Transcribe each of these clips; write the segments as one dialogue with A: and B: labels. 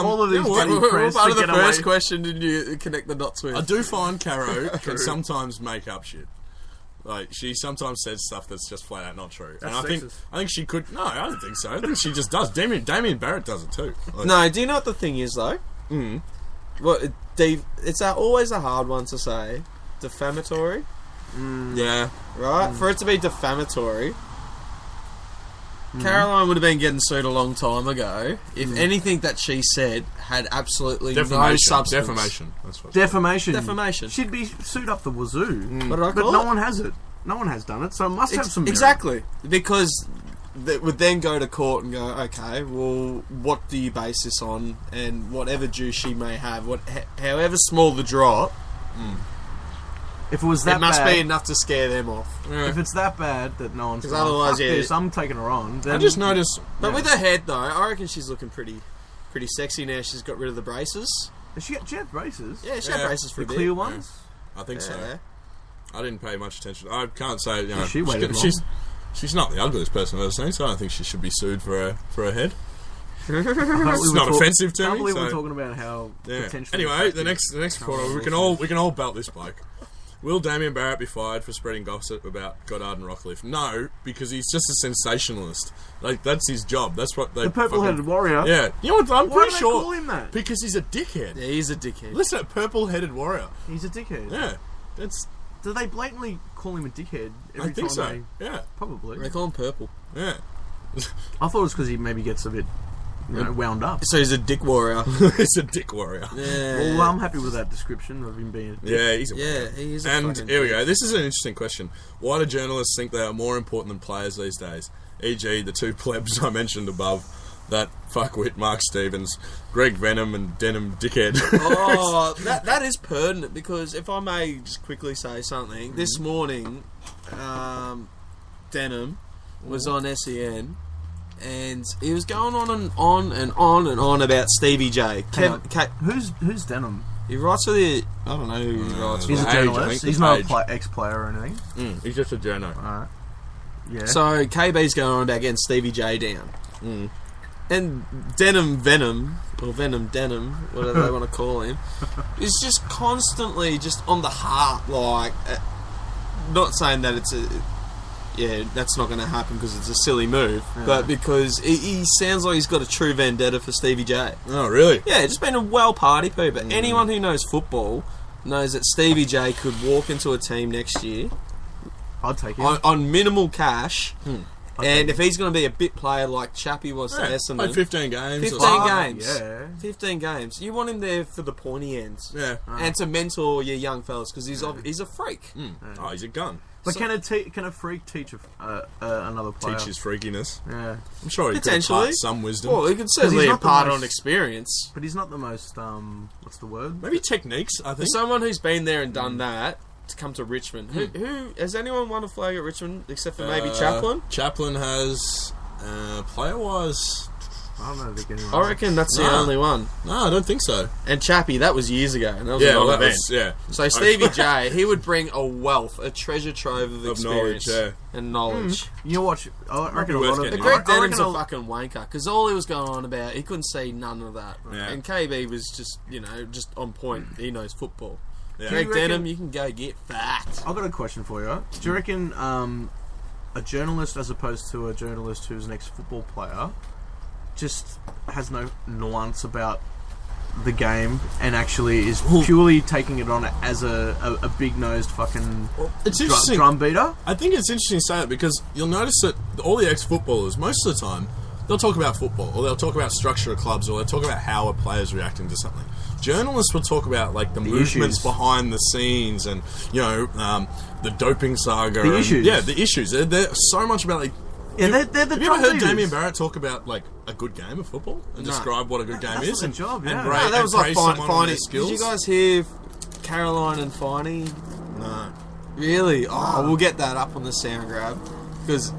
A: All of these
B: what
A: press
B: part
A: to
B: of the
A: get
B: first
A: away.
B: question did you connect the dots with?
C: I do find Caro can sometimes make up shit. Like, she sometimes says stuff that's just flat out not true.
A: That's
C: and
A: sexist.
C: I think she could... No, I don't think so. I think she just does. Damien Barrett does it too. Like,
B: No, do you know what the thing is, though? Well, it's always a hard one to say. Defamatory,
C: yeah.
B: right? For it to be defamatory, Caroline would have been getting sued a long time ago if anything that she said had absolutely no substance.
C: Defamation. That's what
A: Defamation. She'd be sued up the wazoo.
B: What did I
A: But
B: call
A: no
B: it?
A: one has it. No one has done it, so it must have some merit.
B: Exactly. Because that would then go to court and go, okay, well, what do you base this on? And whatever due she may have, however small the drop,
A: If it was that
B: it must
A: bad,
B: be enough to scare them off.
C: Yeah.
A: if it's that bad that no one's
B: 'Cause
A: going,
B: otherwise,
A: fuck
B: yeah.
A: this, I'm taking her on. Then
C: I just noticed...
B: But with her head, though, I reckon she's looking pretty sexy now. She's got rid of the braces.
A: She had braces.
B: Yeah, she had braces for
A: The
B: a
A: clear
B: bit.
A: ones.
C: I think so.
B: Yeah.
C: I didn't pay much attention. I can't say, you know...
A: She waited long.
C: She's not the ugliest person I've ever seen, so I don't think she should be sued for her head.
A: It's
C: not offensive to
A: I
C: me,
A: can't believe
C: so-
A: we're talking about how potentially...
C: Anyway, the next quarter, we can all belt this bloke. Will Damien Barrett be fired for spreading gossip about Goddard and Rockcliffe? No, because he's just a sensationalist. Like, that's his job. That's what they...
A: The purple-headed warrior.
C: Yeah. You know what? I'm
A: Why
C: pretty
A: do they
C: sure...
A: call him that?
C: Because he's a dickhead.
B: Yeah, he's a dickhead.
C: Listen, purple-headed warrior.
A: He's a dickhead.
C: Yeah. That's...
A: Do they blatantly call him a dickhead every
C: I think
A: time
C: so. Yeah.
A: Probably.
B: They call him purple.
C: Yeah.
A: I thought it was because he maybe gets a bit wound up.
B: So he's a dick warrior.
C: He's a dick warrior.
B: Yeah.
A: Well, I'm happy with that description of him being a dick.
C: Yeah, he's a
B: Yeah, he is a
C: And
B: fucking
C: here we
B: dick.
C: go. This is an interesting question. Why do journalists think they are more important than players these days? E.g., the two plebs I mentioned above. That fuckwit Mark Stevens, Greg Venom and Denim Dickhead.
B: Oh, that is pertinent because if I may just quickly say something, this morning, Denim was on SEN and he was going on and on and on and on about Stevie J.
A: Who's Denim?
B: He writes for the... I don't know who he writes for.
A: He's a
C: Age, I
A: journalist.
C: think.
A: He's not
C: Age.
A: a ex-player or anything.
C: He's just a journo.
A: Alright. Yeah.
B: So KB's going on about getting Stevie J down. And Denim Venom, or Venom Denim, whatever they want to call him, is just constantly just on the heart, like... not saying that it's a... Yeah, that's not going to happen because it's a silly move, but because he sounds like he's got a true vendetta for Stevie J.
C: Oh, really?
B: Yeah, just been a well party pooper. Anyone who knows football knows that Stevie J could walk into a team next year
A: I'd take him.
B: on minimal cash, and if he's going to be a bit player like Chappie was to Essendon,
C: Played 15 games.
B: 15
C: or something.
B: games.
A: Yeah.
B: 15 games. You want him there for the pointy ends.
C: Yeah.
B: And to mentor your young fellas, because he's a freak.
C: Oh, he's a gun.
A: But can a freak teach another player?
C: Teach his freakiness.
A: Yeah.
C: I'm sure he could
B: Potentially.
C: impart some wisdom.
B: Well, he could certainly
A: he's not the
B: impart
A: most-
B: on experience.
A: But he's not the most, what's the word?
C: Maybe techniques, I
B: For
C: think.
B: someone who's been there and done that, to come to Richmond, who has anyone won a flag at Richmond except for maybe Chaplin?
C: Chaplin has, player-wise...
A: I don't know if anyone.
B: I reckon that's the
C: Nah.
B: only one.
C: No, I don't think so.
B: And Chappie, that was years ago, and that was
C: Yeah,
B: a
C: well, that
B: non-event.
C: was... Yeah.
B: So Stevie J, he would bring a wealth, a treasure trove of experience
C: knowledge,
B: and knowledge.
A: You watch. I reckon a
C: worth
A: lot of.
C: getting
B: But Greg
A: I reckon
B: Denham's a
A: a-
B: fucking wanker, because all he was going on about, he couldn't see none of that.
C: Yeah.
B: And KB was just, just on point. He knows football.
C: Yeah.
B: Greg
A: Do you reckon-
B: Denham, you can go get fucked.
A: I've got a question for you. Do you reckon a journalist, as opposed to a journalist who's an ex-football player, just has no nuance about the game and actually is purely taking it on as a big-nosed fucking
C: It's interesting.
A: drum beater?
C: I think it's interesting to say it because you'll notice that all the ex-footballers, most of the time, they'll talk about football, or they'll talk about structure of clubs, or they'll talk about how a player's reacting to something. Journalists will talk about like the movements
A: issues.
C: behind the scenes, and the doping saga.
A: The
C: and,
A: issues.
C: Yeah, the issues. They're so much about like.
A: Yeah, they're the
C: Have you ever
A: drum
C: heard
A: beaters.
C: Damien Barrett talk about like a good game of football and
B: No.
C: describe what a good game
A: That's
C: is?
A: not their job, yeah.
C: and
A: No,
C: rate,
B: that was
C: and
B: like
C: praise someone on their
B: Finey.
C: skills.
B: Did you guys hear Caroline and Finey?
C: No.
B: Really? Oh, we'll get that up on the sound grab. Because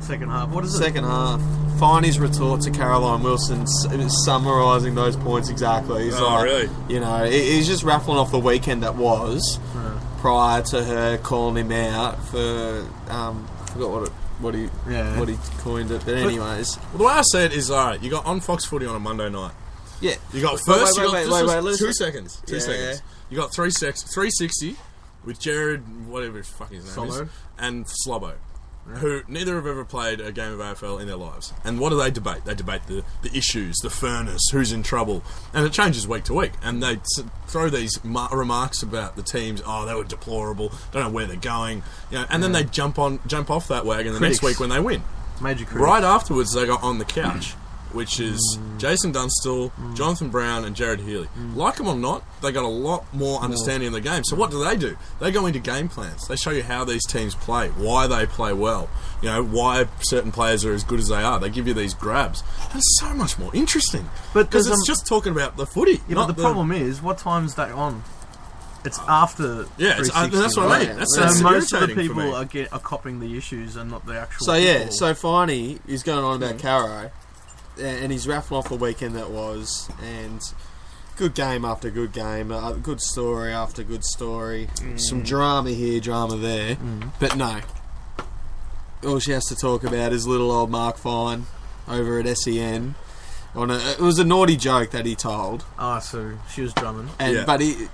A: Second half. What is it?
B: second half, Finey's retort to Caroline Wilson summarising those points exactly. He's
C: Oh,
B: like,
C: really?
B: He's just raffling off the weekend that was prior to her calling him out for forgot what he coined it. But anyways,
C: Well, the way I say it is, alright, you got on Fox Footy on a Monday night.
B: Yeah.
C: You got
B: Wait,
C: you got
B: wait,
C: just 2
B: listen.
C: seconds. 2 seconds. You got 360 with Jared, whatever his fucking name is, and Slobbo, who neither have ever played a game of AFL in their lives. And what do they debate? They debate the issues, the furnace, who's in trouble, and it changes week to week. And they throw these remarks about the teams. Oh, they were deplorable. Don't know where they're going. And then they jump off that wagon the next week when they win.
A: Major critics.
C: Right afterwards, they got on the couch, which is Jason Dunstall, Jonathan Brown, and Jared Healy. Like them or not, they got a lot more understanding of the game. So what do? They go into game plans. They show you how these teams play, why they play well, why certain players are as good as they are. They give you these grabs. And it's so much more interesting. Because it's just talking about the footy.
A: Yeah, but the problem is, what time is that on? It's after.
C: Yeah, that's what I mean. That's
A: most of the
C: irritating
A: people
C: for me.
A: are copying the issues and not the actual.
B: So Finey is going on about Caro, and he's raffling off the weekend that was, and good game after good game, good story after good story, some drama here, drama there, but no. All she has to talk about is little old Mark Fine over at SEN. It was a naughty joke that he told.
A: Oh, so she was drumming.
B: But he.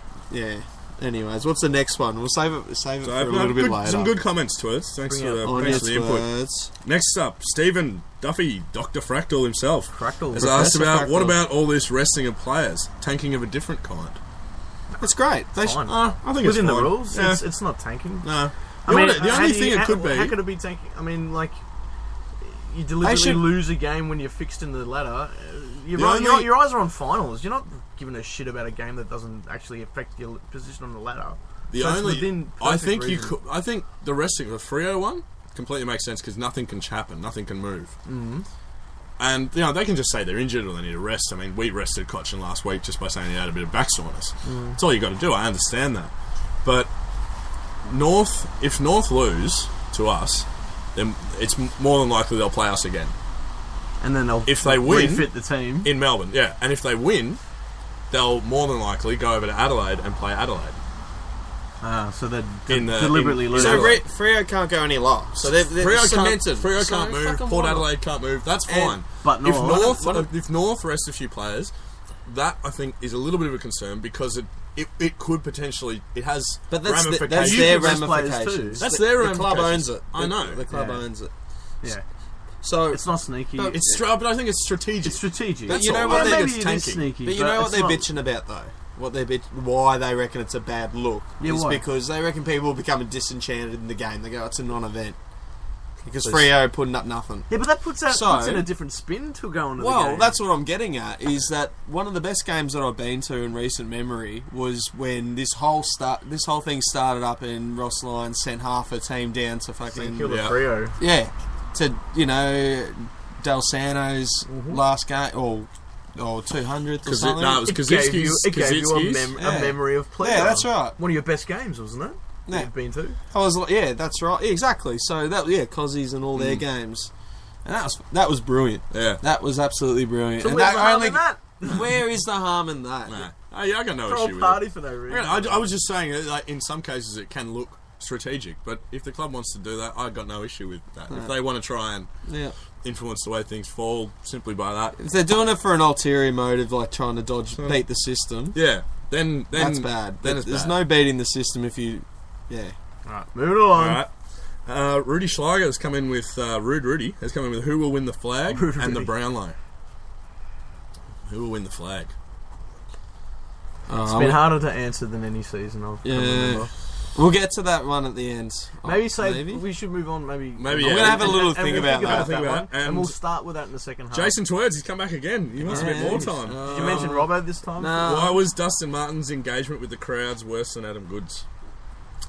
B: Anyways, what's the next one? We'll save it for a little bit later.
C: Some good comments to it. Thanks for the input. Next up, Stephen Duffy, Dr. Fractal himself, has asked about what about all this resting of players, tanking of a different kind.
B: It's great.
A: Fine.
C: I think
A: within
C: it's
A: the
C: fine.
A: rules.
C: Yeah.
A: It's not tanking.
C: No.
A: The
C: only thing it could be.
A: How could it be tanking? I mean, like, you deliberately lose a game when you're fixed in the ladder. Your eyes are on finals. You're not giving a shit about a game that doesn't actually affect your position on the ladder. I think the resting of the Freo one completely makes sense because nothing can happen, nothing can move. Mm-hmm. And they can just say they're injured or they need a rest. I mean, we rested Cochin last week just by saying he had a bit of back soreness. That's all you got to do. I understand that, but if North lose to us, then it's more than likely they'll play us again. And then
C: if they win,
A: refit the team
C: in Melbourne. Yeah, and if they win, they'll more than likely go over to Adelaide and play Adelaide.
A: So they're deliberately losing.
B: So Freo can't go any lower. So they're cemented.
C: Freo can't move. Port Adelaide can't move. That's fine.
A: But
C: if North rest a few players, that I think is a little bit of a concern because it could potentially has ramifications.
B: That's their ramifications.
C: That's their ramifications.
B: The club owns it.
C: I know.
B: The club owns it.
A: Yeah.
B: So
A: it's not sneaky.
C: But I think it's strategic.
A: It's strategic.
B: But you know what
A: maybe it is sneaky.
B: But you know what they're bitching about though. Why they reckon it's a bad look is because they reckon people will become disenchanted in the game. They go, it's a non-event because Freo putting up nothing.
A: Yeah, but that puts in a different spin to go on.
B: Well, that's what I'm getting at. Is that one of the best games that I've been to in recent memory was when this whole thing started up and Ross Lyons sent half her team down to fucking
A: Freo.
B: Yeah, to Del Sano's last game or 200th or something.
C: No, it was Kaczynski's.
A: It gave you a memory of pleasure.
B: Yeah, that's right.
A: One of your best games, wasn't it?
B: Yeah.
A: You've been to.
B: That's right. Yeah, exactly. So Cozzies and all their games, and that was brilliant.
C: Yeah,
B: that was absolutely brilliant.
A: So
B: and
A: where's the harm in that?
B: Where is the harm in that?
C: Nah. I got no issue with
A: party
C: it.
A: for no reason.
C: I was just saying that, like, in some cases it can look strategic, but if the club wants to do that, I got no issue with that. If they want to try and influence the way things fall simply by that,
B: if they're doing it for an ulterior motive, like trying to beat the system,
C: then
B: that's bad.
C: Then
B: there's no beating the system if you,
A: Alright, moving along.
C: Alright. Rudy Schleiger has come in with Rudy has come in with who will win the flag and the Brownlow. Who will win the flag?
A: It's been harder to answer than any season I've remember.
B: We'll get to that one at the end.
A: Maybe we should move on. Maybe
B: I'm going to have a little think about
A: that. And we'll start with that in the second half.
C: Jason Twerds, he's come back again. He wants a bit more time.
A: Did you mention Robbo this time?
B: No.
C: Why was Dustin Martin's engagement with the crowds worse than Adam Goode's?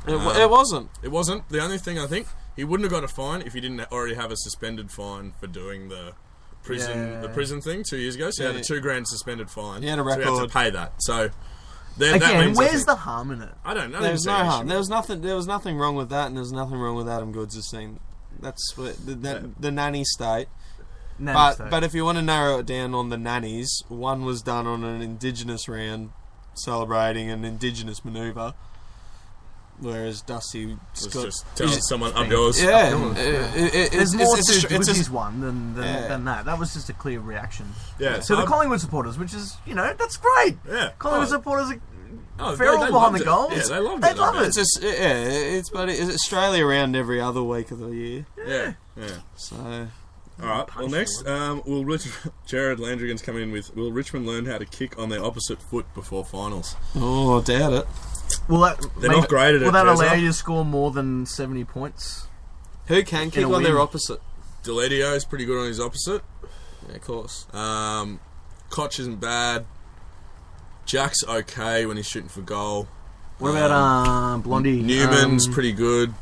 B: It wasn't.
C: It wasn't. The only thing I think he wouldn't have got a fine if he didn't already have a suspended fine for doing the prison thing 2 years ago. So he had a $2,000 suspended fine.
B: He had a record.
C: So he had to pay that. So
A: again, where's the harm in it?
C: I don't know.
B: There's no harm. There was nothing wrong with that, and there's nothing wrong with Adam Goodes' thing. That's what the nanny state. But if you want to narrow it down on the nannies, one was done on an Indigenous round, celebrating an Indigenous manoeuvre. whereas Dusty
C: It's
B: got
C: just telling someone up yours.
B: yeah.
A: There's more to
B: it's
A: Goody's one than that. That was just a clear reaction.
C: Yeah.
A: So the Collingwood supporters, which is, that's great.
C: Yeah.
A: Collingwood supporters are
C: they
A: feral behind
C: loved
A: the
C: it.
A: goals.
C: Yeah, they loved
A: They
C: it.
A: love it.
B: It's just it's Australia around every other week of the year.
C: Yeah.
B: So
C: All right. Well, next, Jared Landrigan's coming in with: will Richmond learn how to kick on their opposite foot before finals?
B: I doubt it.
C: They're not great at it.
A: Will that allow
C: Jezza.
A: you to score more than 70 points?
B: Who can kick on their opposite?
C: Deledio is pretty good on his opposite.
B: Yeah, of course.
C: Koch isn't bad. Jack's okay when he's shooting for goal.
A: What about Blondie?
C: Newman's pretty good.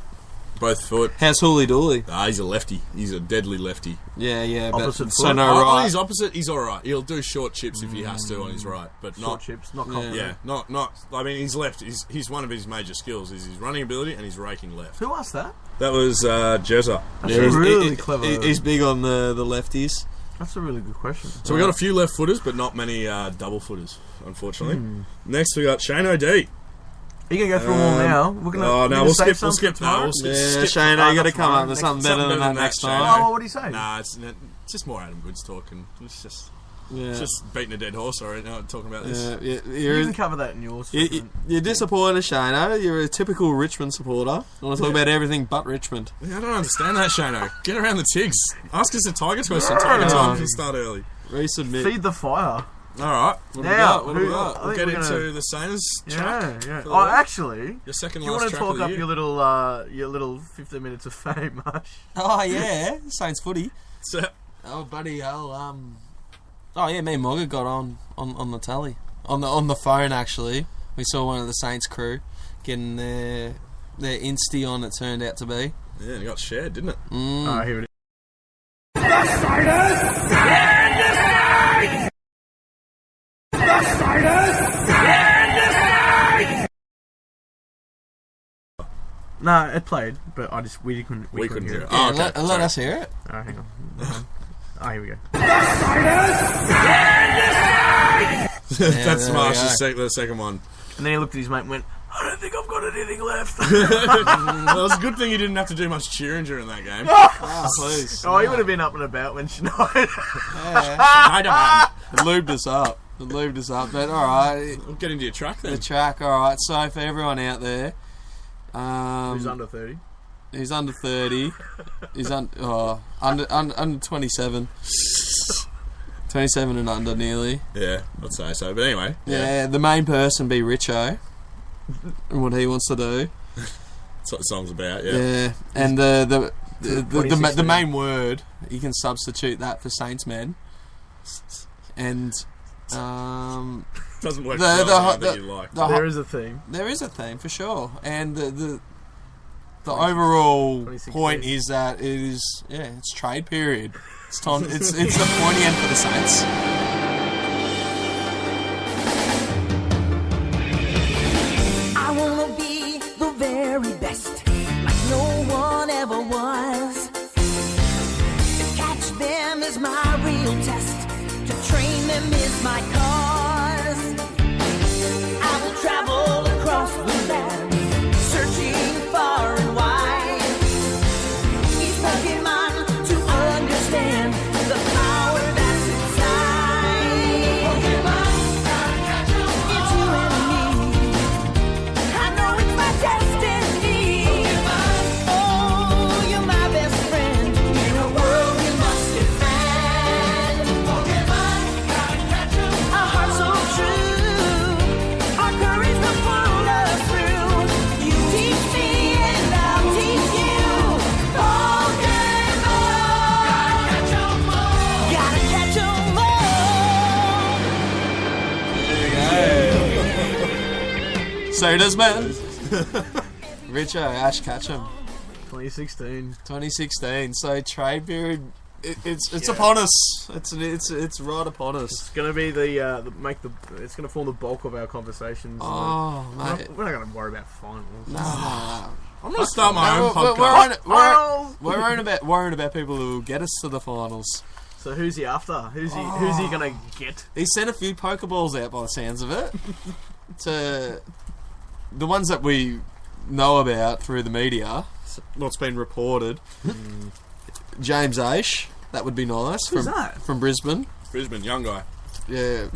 C: Both foot.
B: How's Hooly Dooly?
C: He's a lefty. He's a deadly lefty.
B: Yeah.
A: Opposite
B: So
A: foot?
B: no
C: On
B: right.
C: his opposite, he's alright. He'll do short chips if he has to on his right, but
A: Short
C: not
A: chips, not confident.
C: Yeah, not. I mean, he's left. He's one of his major skills is his running ability and his raking left.
A: Who asked that?
C: That was Jezza.
A: That's a really clever.
B: He's big on the lefties.
A: That's a really good question.
C: So we got a few left footers, but not many double footers, unfortunately. Next we got Shane O'D.
A: Are you gonna go through them all now? We're gonna.
C: Oh no, we'll skip that.
A: Tomorrow.
B: Yeah, Shane, you got to come up with something better than that next time.
A: Oh, what do you say?
C: Nah, it's just more Adam Goods talking. It's just beating a dead horse already now talking about this.
A: You can cover that in yours.
B: You're disappointed, Shano. You're a typical Richmond supporter. You want to talk about everything but Richmond.
C: Yeah, I don't understand that, Shano. Get around the Tigs. Ask us a Tiger question. Tiger time can start early.
B: Resubmit.
A: Feed the fire.
C: Alright.
A: Now,
C: We'll get into the Saints track.
A: Yeah. Oh, actually,
C: Your second
A: do you
C: last
A: want to
C: track
A: talk
C: of the
A: up
C: year.
A: your little 15 minutes of fame, Marsh?
B: Oh, yeah. Saints footy.
C: So,
B: Oh, buddy, hell, Oh, yeah, me and Mogga got on the tally. On the phone, actually. We saw one of the Saints crew getting their Insty on, it turned out to be.
C: yeah, it got shared, didn't it?
A: Alright, here it is. No, it played, but we couldn't hear it.
C: Oh, okay.
B: Let us hear it.
A: Alright, hang on. Oh, here we go.
C: That's
B: there we
C: Marsh's
B: go.
C: the second one.
A: And then he looked at his mate and went, I don't think I've got anything left.
C: Well, it was a good thing he didn't have to do much cheering during that game.
B: Oh, please.
A: Oh, he would have been up and about when she died.
C: I don't.
B: It lubed us up. But alright.
C: We'll get into your track then.
B: The track, alright. So for everyone out there,
A: Who's under 30?
B: he's under 30. He's under 27. 27 and under nearly.
C: Yeah, I'd say so. But anyway.
B: Yeah, the main person be Richo. And what he wants to do.
C: That's what the song's about, yeah.
B: Yeah. And the
A: 2016.
B: main word, you can substitute that for Saints men. And
C: Doesn't work
B: The-
C: for
B: the-
C: well,
B: the-
C: that you like.
A: There is a theme.
B: there is a theme for sure. And the overall
A: 26
B: point
A: days.
B: is that it's trade period. It's time. It's the pointy end for the Saints.
D: I wanna be the very best, like no one ever was. To catch them is my real test, to train them is my cause. I will travel across the land, searching far and wide. Each Pokemon to understand the power that's inside. Pokemon, it's you and me. I know it's my destiny. Oh, you're my best friend in a world we must defend. Our hearts so true, our courage will pull us through. You teach me and I'll teach you. Gotta catch 'em all.
B: So does man. Richo, Ash Ketchum,
A: 2016.
B: 2016. So trade period. It's upon us. It's right upon us.
A: It's going to be it's going to form the bulk of our conversations.
B: Oh,
A: we're
B: mate.
A: not going to worry about finals.
B: No.
C: I'm going to start my own
B: We're
C: podcast.
B: worrying about people who will get us to the finals.
A: So who's he after? Who's he going to get?
B: He sent a few Pokeballs out by the sounds of it. To the ones that we know about through the media, what's been reported. James Aish, that would be nice.
A: Who's that?
B: From Brisbane.
C: Brisbane, young guy.
B: Yeah,